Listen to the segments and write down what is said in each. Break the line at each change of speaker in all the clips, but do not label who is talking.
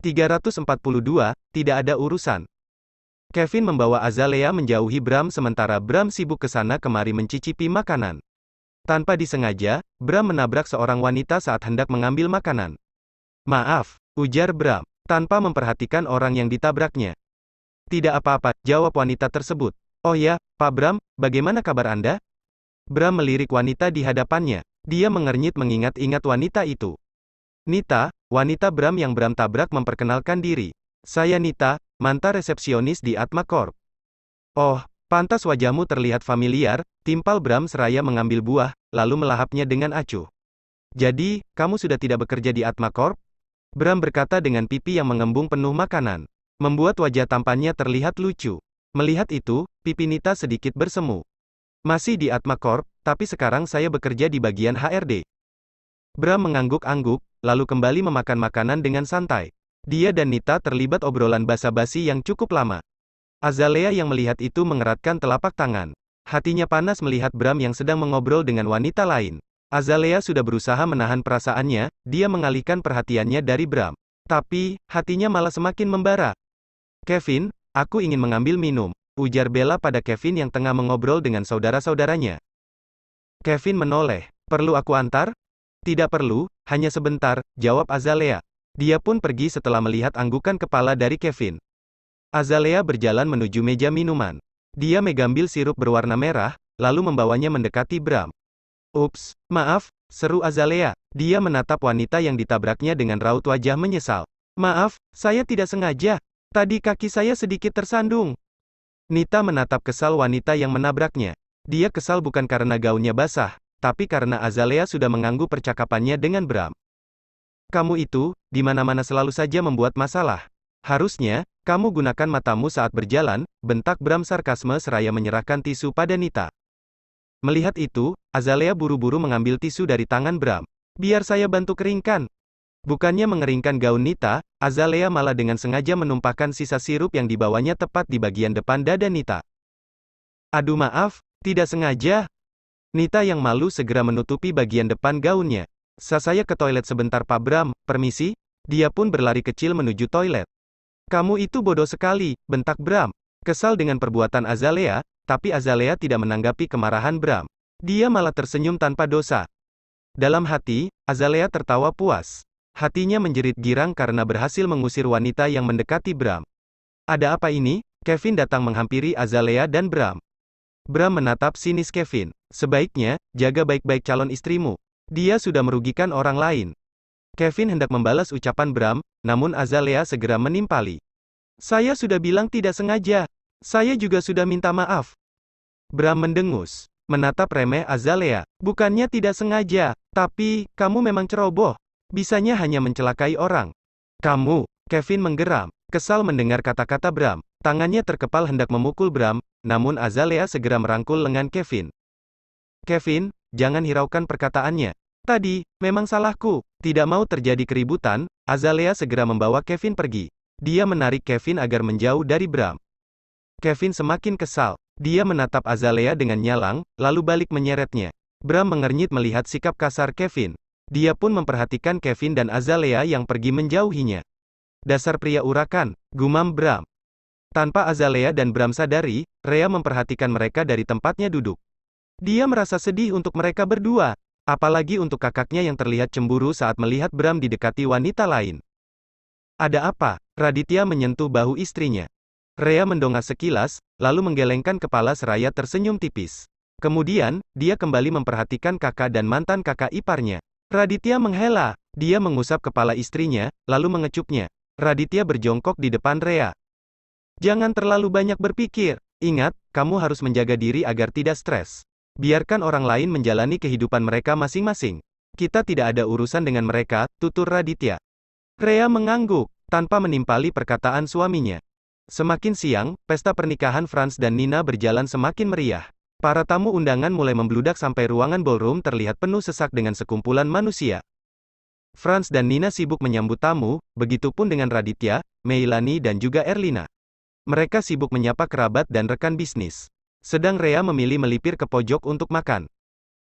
342, tidak ada urusan. Kevin membawa Azalea menjauhi Bram sementara Bram sibuk ke sana kemari mencicipi makanan. Tanpa disengaja, Bram menabrak seorang wanita saat hendak mengambil makanan. Maaf, ujar Bram, tanpa memperhatikan orang yang ditabraknya. Tidak apa-apa, jawab wanita tersebut. Oh ya, Pak Bram, bagaimana kabar Anda? Bram melirik wanita di hadapannya. Dia mengernyit mengingat-ingat wanita itu. Nita, wanita Bram yang Bram tabrak memperkenalkan diri. Saya Nita, mantan resepsionis di Atma Corp. Oh, pantas wajahmu terlihat familiar, timpal Bram seraya mengambil buah, lalu melahapnya dengan acuh. Jadi, kamu sudah tidak bekerja di Atma Corp? Bram berkata dengan pipi yang mengembung penuh makanan. Membuat wajah tampannya terlihat lucu. Melihat itu, pipi Nita sedikit bersemu. Masih di Atma Corp, tapi sekarang saya bekerja di bagian HRD. Bram mengangguk-angguk, lalu kembali memakan makanan dengan santai. Dia dan Nita terlibat obrolan basa-basi yang cukup lama. Azalea yang melihat itu mengeratkan telapak tangan. Hatinya panas melihat Bram yang sedang mengobrol dengan wanita lain. Azalea sudah berusaha menahan perasaannya, dia mengalihkan perhatiannya dari Bram. Tapi, hatinya malah semakin membara. Kevin, aku ingin mengambil minum, ujar Bella pada Kevin yang tengah mengobrol dengan saudara-saudaranya. Kevin menoleh. Perlu aku antar? Tidak perlu, hanya sebentar, jawab Azalea. Dia pun pergi setelah melihat anggukan kepala dari Kevin. Azalea berjalan menuju meja minuman. Dia mengambil sirup berwarna merah, lalu membawanya mendekati Bram. Ups, maaf, seru Azalea. Dia menatap wanita yang ditabraknya dengan raut wajah menyesal. Maaf, saya tidak sengaja. Tadi kaki saya sedikit tersandung. Nita menatap kesal wanita yang menabraknya. Dia kesal bukan karena gaunnya basah, tapi karena Azalea sudah mengganggu percakapannya dengan Bram. Kamu itu, di mana-mana selalu saja membuat masalah. Harusnya, kamu gunakan matamu saat berjalan, bentak Bram sarkasme seraya menyerahkan tisu pada Nita. Melihat itu, Azalea buru-buru mengambil tisu dari tangan Bram. Biar saya bantu keringkan. Bukannya mengeringkan gaun Nita, Azalea malah dengan sengaja menumpahkan sisa sirup yang dibawanya tepat di bagian depan dada Nita. Aduh maaf, tidak sengaja. Nita yang malu segera menutupi bagian depan gaunnya. Saya ke toilet sebentar Pak Bram, permisi? Dia pun berlari kecil menuju toilet. Kamu itu bodoh sekali, bentak Bram. Kesal dengan perbuatan Azalea, tapi Azalea tidak menanggapi kemarahan Bram. Dia malah tersenyum tanpa dosa. Dalam hati, Azalea tertawa puas. Hatinya menjerit girang karena berhasil mengusir wanita yang mendekati Bram. Ada apa ini? Kevin datang menghampiri Azalea dan Bram. Bram menatap sinis Kevin. Sebaiknya, jaga baik-baik calon istrimu. Dia sudah merugikan orang lain. Kevin hendak membalas ucapan Bram, namun Azalea segera menimpali. Saya sudah bilang tidak sengaja. Saya juga sudah minta maaf. Bram mendengus. Menatap remeh Azalea. Bukannya tidak sengaja, tapi, kamu memang ceroboh. Bisanya hanya mencelakai orang. Kamu, Kevin menggeram. Kesal mendengar kata-kata Bram. Tangannya terkepal hendak memukul Bram, namun Azalea segera merangkul lengan Kevin. Kevin, jangan hiraukan perkataannya. Tadi, memang salahku. Tidak mau terjadi keributan, Azalea segera membawa Kevin pergi. Dia menarik Kevin agar menjauh dari Bram. Kevin semakin kesal. Dia menatap Azalea dengan nyalang, lalu balik menyeretnya. Bram mengernyit melihat sikap kasar Kevin. Dia pun memperhatikan Kevin dan Azalea yang pergi menjauhinya. Dasar pria urakan, gumam Bram. Tanpa Azalea dan Bram sadari, Rhea memperhatikan mereka dari tempatnya duduk. Dia merasa sedih untuk mereka berdua. Apalagi untuk kakaknya yang terlihat cemburu saat melihat Bram didekati wanita lain. Ada apa? Raditya menyentuh bahu istrinya. Rhea mendongak sekilas, lalu menggelengkan kepala seraya tersenyum tipis. Kemudian, dia kembali memperhatikan kakak dan mantan kakak iparnya. Raditya menghela. Dia mengusap kepala istrinya, lalu mengecupnya. Raditya berjongkok di depan Rhea. Jangan terlalu banyak berpikir. Ingat, kamu harus menjaga diri agar tidak stres. Biarkan orang lain menjalani kehidupan mereka masing-masing. Kita tidak ada urusan dengan mereka, tutur Raditya. Rhea mengangguk, tanpa menimpali perkataan suaminya. Semakin siang, pesta pernikahan Franz dan Nina berjalan semakin meriah. Para tamu undangan mulai membludak sampai ruangan ballroom terlihat penuh sesak dengan sekumpulan manusia. Franz dan Nina sibuk menyambut tamu, begitupun dengan Raditya, Meilani dan juga Erlina. Mereka sibuk menyapa kerabat dan rekan bisnis. Sedang Rhea memilih melipir ke pojok untuk makan.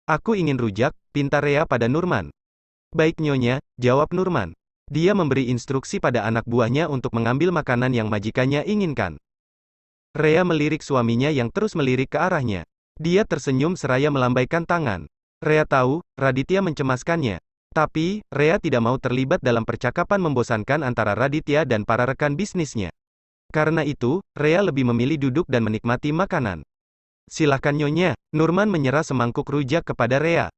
Aku ingin rujak, pinta Rhea pada Nurman. Baik Nyonya, jawab Nurman. Dia memberi instruksi pada anak buahnya untuk mengambil makanan yang majikannya inginkan. Rea melirik suaminya yang terus melirik ke arahnya. Dia tersenyum seraya melambaikan tangan. Rea tahu, Raditya mencemaskannya. Tapi, Rea tidak mau terlibat dalam percakapan membosankan antara Raditya dan para rekan bisnisnya. Karena itu, Rea lebih memilih duduk dan menikmati makanan. Silakan Nyonya, Nurman menyerah semangkuk rujak kepada Rea.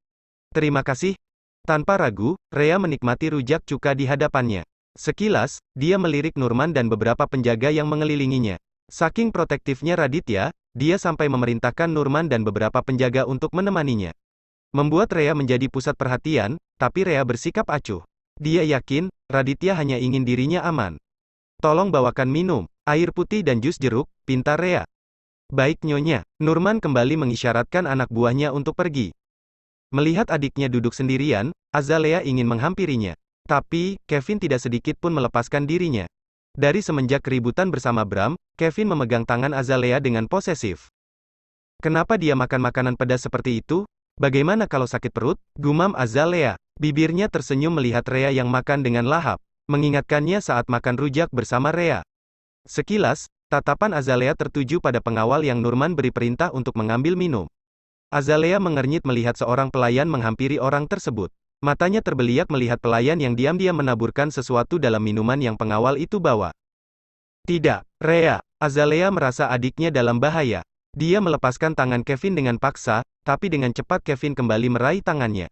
Terima kasih. Tanpa ragu, Rea menikmati rujak cuka di hadapannya. Sekilas, dia melirik Nurman dan beberapa penjaga yang mengelilinginya. Saking protektifnya Raditya, dia sampai memerintahkan Nurman dan beberapa penjaga untuk menemaninya. Membuat Rea menjadi pusat perhatian, tapi Rea bersikap acuh. Dia yakin, Raditya hanya ingin dirinya aman. Tolong bawakan minum, air putih dan jus jeruk, pinta Rea. Baik Nyonya, Nurman kembali mengisyaratkan anak buahnya untuk pergi. Melihat adiknya duduk sendirian, Azalea ingin menghampirinya. Tapi, Kevin tidak sedikit pun melepaskan dirinya. Dari semenjak keributan bersama Bram, Kevin memegang tangan Azalea dengan posesif. Kenapa dia makan makanan pedas seperti itu? Bagaimana kalau sakit perut? Gumam Azalea. Bibirnya tersenyum melihat Rea yang makan dengan lahap, mengingatkannya saat makan rujak bersama Rea. Sekilas, tatapan Azalea tertuju pada pengawal yang Nurman beri perintah untuk mengambil minum. Azalea mengernyit melihat seorang pelayan menghampiri orang tersebut. Matanya terbeliak melihat pelayan yang diam-diam menaburkan sesuatu dalam minuman yang pengawal itu bawa. Tidak, Rea. Azalea merasa adiknya dalam bahaya. Dia melepaskan tangan Kevin dengan paksa, tapi dengan cepat Kevin kembali meraih tangannya.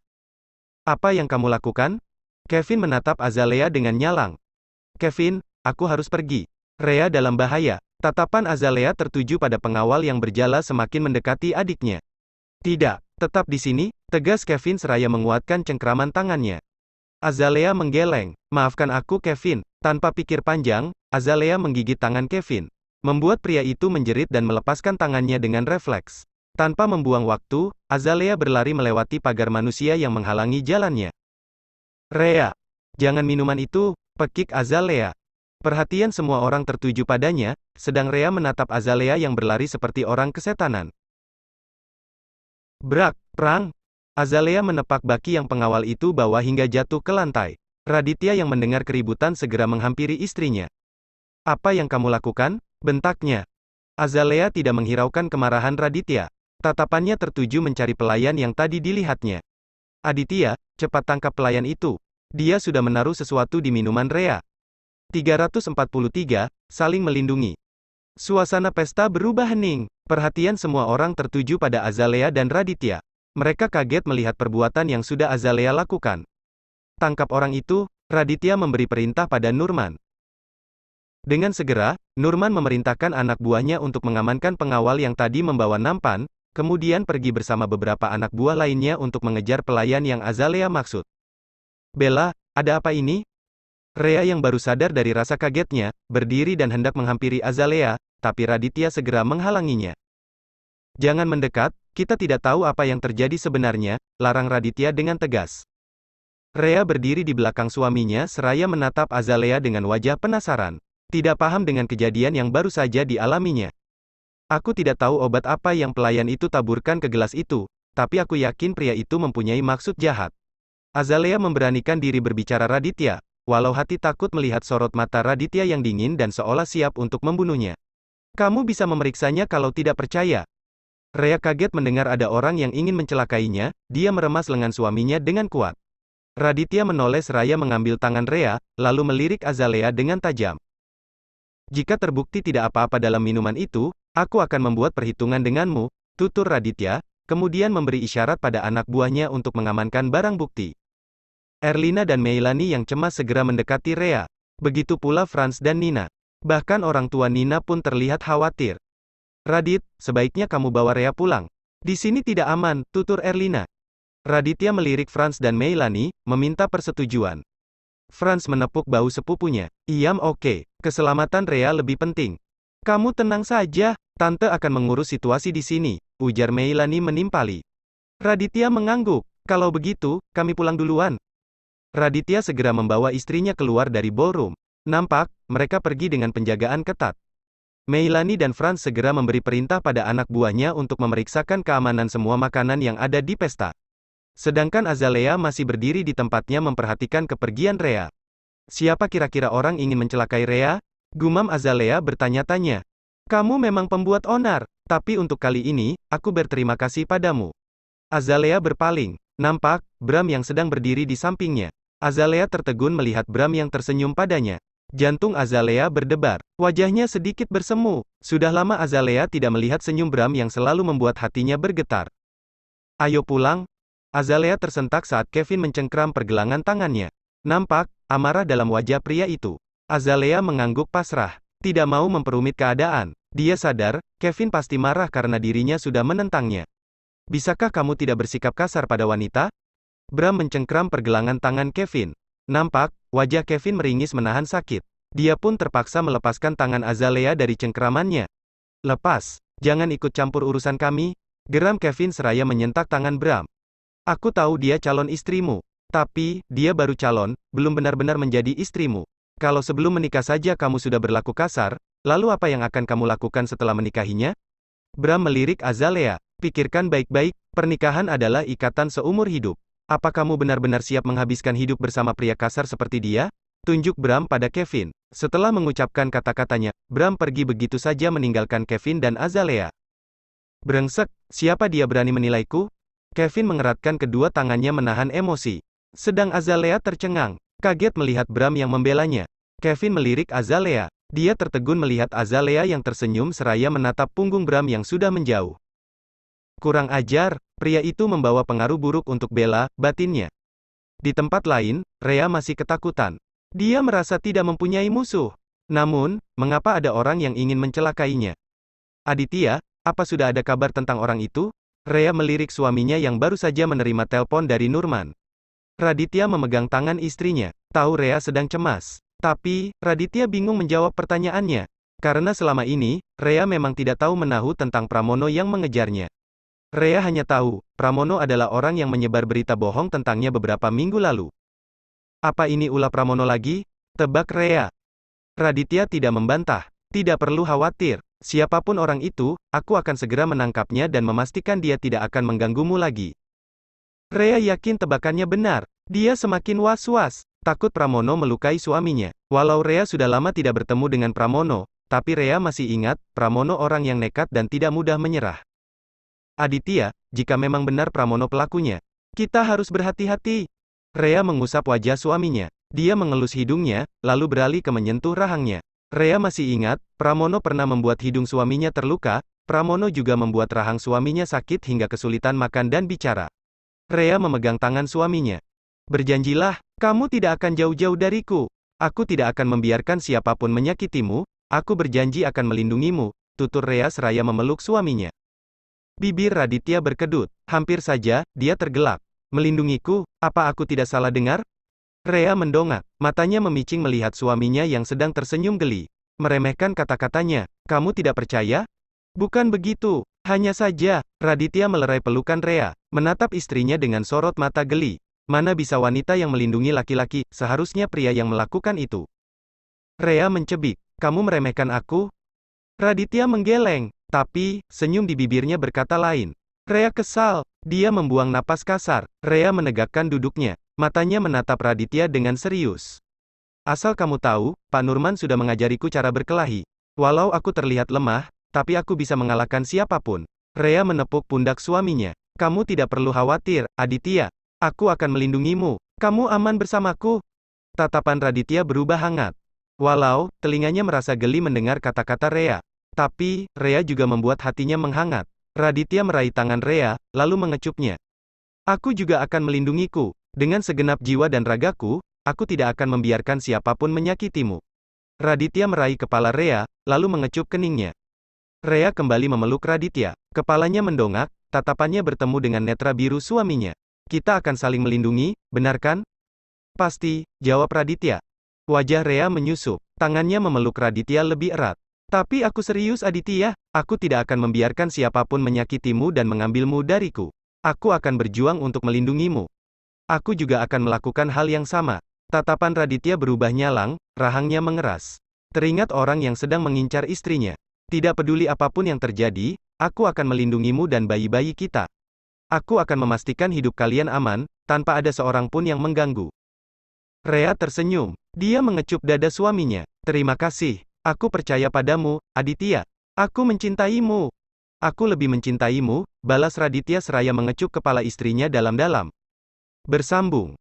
Apa yang kamu lakukan? Kevin menatap Azalea dengan nyalang. Kevin, aku harus pergi. Rea dalam bahaya. Tatapan Azalea tertuju pada pengawal yang berjala semakin mendekati adiknya. Tidak, tetap di sini, tegas Kevin seraya menguatkan cengkraman tangannya. Azalea menggeleng. Maafkan aku Kevin. Tanpa pikir panjang, Azalea menggigit tangan Kevin. Membuat pria itu menjerit dan melepaskan tangannya dengan refleks. Tanpa membuang waktu, Azalea berlari melewati pagar manusia yang menghalangi jalannya. Rea, jangan minuman itu, pekik Azalea. Perhatian semua orang tertuju padanya, sedang Rea menatap Azalea yang berlari seperti orang kesetanan. Brak, prang. Azalea menepak baki yang pengawal itu bawa hingga jatuh ke lantai. Raditya yang mendengar keributan segera menghampiri istrinya. Apa yang kamu lakukan? Bentaknya. Azalea tidak menghiraukan kemarahan Raditya. Tatapannya tertuju mencari pelayan yang tadi dilihatnya. Aditya, cepat tangkap pelayan itu. Dia sudah menaruh sesuatu di minuman Rea. 343, saling melindungi. Suasana pesta berubah hening. Perhatian semua orang tertuju pada Azalea dan Raditya. Mereka kaget melihat perbuatan yang sudah Azalea lakukan. Tangkap orang itu, Raditya memberi perintah pada Nurman. Dengan segera, Nurman memerintahkan anak buahnya untuk mengamankan pengawal yang tadi membawa nampan, kemudian pergi bersama beberapa anak buah lainnya untuk mengejar pelayan yang Azalea maksud. Bella, ada apa ini? Rea yang baru sadar dari rasa kagetnya, berdiri dan hendak menghampiri Azalea, tapi Raditya segera menghalanginya. Jangan mendekat, kita tidak tahu apa yang terjadi sebenarnya, larang Raditya dengan tegas. Rea berdiri di belakang suaminya seraya menatap Azalea dengan wajah penasaran. Tidak paham dengan kejadian yang baru saja dialaminya. Aku tidak tahu obat apa yang pelayan itu taburkan ke gelas itu, tapi aku yakin pria itu mempunyai maksud jahat. Azalea memberanikan diri berbicara Raditya, walau hati takut melihat sorot mata Raditya yang dingin dan seolah siap untuk membunuhnya. Kamu bisa memeriksanya kalau tidak percaya. Rea kaget mendengar ada orang yang ingin mencelakainya, dia meremas lengan suaminya dengan kuat. Raditya menoleh seraya mengambil tangan Rea, lalu melirik Azalea dengan tajam. Jika terbukti tidak apa-apa dalam minuman itu, aku akan membuat perhitungan denganmu, tutur Raditya, kemudian memberi isyarat pada anak buahnya untuk mengamankan barang bukti. Erlina dan Meilani yang cemas segera mendekati Rea. Begitu pula Franz dan Nina. Bahkan orang tua Nina pun terlihat khawatir. Radit, sebaiknya kamu bawa Rea pulang. Di sini tidak aman, tutur Erlina. Raditya melirik Franz dan Meilani, meminta persetujuan. Franz menepuk bahu sepupunya. Iyam oke, keselamatan Rea lebih penting. Kamu tenang saja, tante akan mengurus situasi di sini, ujar Meilani menimpali. Raditya mengangguk, kalau begitu, kami pulang duluan. Raditya segera membawa istrinya keluar dari ballroom. Nampak, mereka pergi dengan penjagaan ketat. Meilani dan Franz segera memberi perintah pada anak buahnya untuk memeriksakan keamanan semua makanan yang ada di pesta. Sedangkan Azalea masih berdiri di tempatnya memperhatikan kepergian Rea. Siapa kira-kira orang ingin mencelakai Rhea? Gumam Azalea bertanya-tanya. Kamu memang pembuat onar, tapi untuk kali ini, aku berterima kasih padamu. Azalea berpaling. Nampak, Bram yang sedang berdiri di sampingnya. Azalea tertegun melihat Bram yang tersenyum padanya. Jantung Azalea berdebar. Wajahnya sedikit bersemu. Sudah lama Azalea tidak melihat senyum Bram yang selalu membuat hatinya bergetar. Ayo pulang. Azalea tersentak saat Kevin mencengkram pergelangan tangannya. Nampak amarah dalam wajah pria itu. Azalea mengangguk pasrah. Tidak mau memperumit keadaan. Dia sadar, Kevin pasti marah karena dirinya sudah menentangnya. Bisakah kamu tidak bersikap kasar pada wanita? Bram mencengkram pergelangan tangan Kevin. Nampak, wajah Kevin meringis menahan sakit. Dia pun terpaksa melepaskan tangan Azalea dari cengkramannya. Lepas, jangan ikut campur urusan kami. Geram Kevin seraya menyentak tangan Bram. Aku tahu dia calon istrimu. Tapi, dia baru calon, belum benar-benar menjadi istrimu. Kalau sebelum menikah saja kamu sudah berlaku kasar, lalu apa yang akan kamu lakukan setelah menikahinya? Bram melirik Azalea. Pikirkan baik-baik, pernikahan adalah ikatan seumur hidup. Apa kamu benar-benar siap menghabiskan hidup bersama pria kasar seperti dia? Tunjuk Bram pada Kevin. Setelah mengucapkan kata-katanya, Bram pergi begitu saja meninggalkan Kevin dan Azalea. Brengsek, siapa dia berani menilaiku? Kevin mengeratkan kedua tangannya menahan emosi. Sedang Azalea tercengang, kaget melihat Bram yang membelanya. Kevin melirik Azalea. Dia tertegun melihat Azalea yang tersenyum seraya menatap punggung Bram yang sudah menjauh. Kurang ajar, pria itu membawa pengaruh buruk untuk Bella, batinnya. Di tempat lain, Rhea masih ketakutan. Dia merasa tidak mempunyai musuh. Namun, mengapa ada orang yang ingin mencelakainya? Aditya, apa sudah ada kabar tentang orang itu? Rhea melirik suaminya yang baru saja menerima telepon dari Nurman. Raditya memegang tangan istrinya. Tahu Rhea sedang cemas. Tapi, Raditya bingung menjawab pertanyaannya. Karena selama ini, Rhea memang tidak tahu menahu tentang Pramono yang mengejarnya. Rhea hanya tahu, Pramono adalah orang yang menyebar berita bohong tentangnya beberapa minggu lalu. Apa ini ulah Pramono lagi? Tebak Rhea. Raditya tidak membantah. Tidak perlu khawatir. Siapapun orang itu, aku akan segera menangkapnya dan memastikan dia tidak akan mengganggumu lagi. Rhea yakin tebakannya benar. Dia semakin was-was. Takut Pramono melukai suaminya. Walau Rhea sudah lama tidak bertemu dengan Pramono, tapi Rhea masih ingat, Pramono orang yang nekat dan tidak mudah menyerah. Aditya, jika memang benar Pramono pelakunya, kita harus berhati-hati. Rhea mengusap wajah suaminya. Dia mengelus hidungnya, lalu beralih ke menyentuh rahangnya. Rhea masih ingat, Pramono pernah membuat hidung suaminya terluka, Pramono juga membuat rahang suaminya sakit hingga kesulitan makan dan bicara. Rhea memegang tangan suaminya. Berjanjilah, kamu tidak akan jauh-jauh dariku. Aku tidak akan membiarkan siapapun menyakitimu, aku berjanji akan melindungimu, tutur Rhea seraya memeluk suaminya. Bibir Raditya berkedut, hampir saja, dia tergelak. Melindungiku, apa aku tidak salah dengar? Rhea mendongak, matanya memicing melihat suaminya yang sedang tersenyum geli. Meremehkan kata-katanya, kamu tidak percaya? Bukan begitu, hanya saja, Raditya melerai pelukan Rhea, menatap istrinya dengan sorot mata geli. Mana bisa wanita yang melindungi laki-laki, seharusnya pria yang melakukan itu. Rhea mencebik, kamu meremehkan aku? Raditya menggeleng, tapi, senyum di bibirnya berkata lain. Rhea kesal, dia membuang napas kasar. Rhea menegakkan duduknya, matanya menatap Raditya dengan serius. Asal kamu tahu, Pak Nurman sudah mengajariku cara berkelahi. Walau aku terlihat lemah, tapi aku bisa mengalahkan siapapun. Rhea menepuk pundak suaminya. Kamu tidak perlu khawatir, Aditya. Aku akan melindungimu. Kamu aman bersamaku. Tatapan Raditya berubah hangat. Walau, telinganya merasa geli mendengar kata-kata Rhea. Tapi, Rhea juga membuat hatinya menghangat. Raditya meraih tangan Rhea, lalu mengecupnya. Aku juga akan melindungiku. Dengan segenap jiwa dan ragaku, aku tidak akan membiarkan siapapun menyakitimu. Raditya meraih kepala Rhea, lalu mengecup keningnya. Rhea kembali memeluk Raditya. Kepalanya mendongak, tatapannya bertemu dengan netra biru suaminya. Kita akan saling melindungi, benar kan? Pasti, jawab Raditya. Wajah Rhea menyusup, tangannya memeluk Raditya lebih erat. Tapi aku serius Aditya, aku tidak akan membiarkan siapapun menyakitimu dan mengambilmu dariku. Aku akan berjuang untuk melindungimu. Aku juga akan melakukan hal yang sama. Tatapan Raditya berubah nyalang, rahangnya mengeras. Teringat orang yang sedang mengincar istrinya. Tidak peduli apapun yang terjadi, aku akan melindungimu dan bayi-bayi kita. Aku akan memastikan hidup kalian aman, tanpa ada seorang pun yang mengganggu. Rea tersenyum. Dia mengecup dada suaminya. Terima kasih. Aku percaya padamu, Aditya. Aku mencintaimu. Aku lebih mencintaimu, balas Raditya seraya mengecup kepala istrinya dalam-dalam. Bersambung.